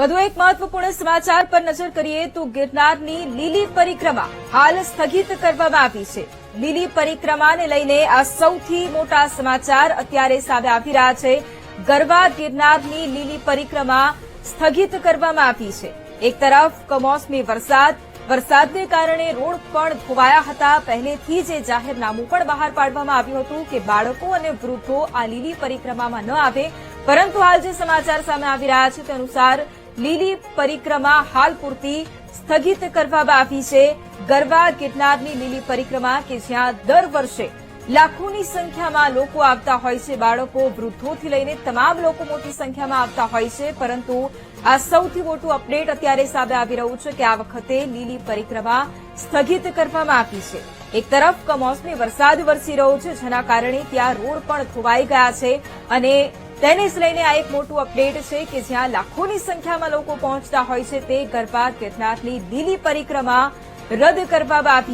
વધુ એક મહત્વપૂર્ણ સમાચાર પર નજર કરીએ તો ગિરનારની લીલી પરિક્રમા હાલ સ્થગિત કરવામાં આવી છે। લીલી પરિક્રમાને લઈને આ સૌથી મોટા સમાચાર અત્યારે સામે આવી રહ્યા છે। ગરવા ગિરનારની લીલી પરિક્રમા સ્થગિત કરવામાં આવી છે। એક તરફ કમોસમી વરસાદને કારણે રોડ પણ ધોવાયા હતા। પહેલેથી જ જાહેરનામું પણ બહાર પાડવામાં આવ્યું હતું કે બાળકો અને વૃદ્ધો આ લીલી પરિક્રમામાં ન આવે, પરંતુ હાલ જે સમાચાર સામે આવી રહ્યા છે તે અનુસાર લીલી પરિક્રમા હાલ પૂરતી સ્થગિત કરવામાં આવી છે। ગરવા ગિરનારની લીલી પરિક્રમા કે જ્યાં દર વર્ષે લાખોની સંખ્યામાં લોકો આવતા હોય છે, બાળકો વૃદ્ધોથી લઈને તમામ લોકો મોટી સંખ્યામાં આવતા હોય છે, પરંતુ આ સૌથી મોટું અપડેટ અત્યારે સામે આવી રહ્યું છે કે આ વખતે લીલી પરિક્રમા સ્થગિત કરવામાં આવી છે। એક તરફ કમોસમી વરસાદ વરસી રહ્યો છે, જેના કારણે ત્યાં રોડ પણ ધોવાઈ ગયા છે અને તેને જ લઈને આ એક મોટું અપડેટ છે કે જ્યાં લાખોની સંખ્યામાં લોકો પહોંચતા હોય છે તે ગરવા ગિરનારની લીલી પરિક્રમા રદ કરવામાં આવી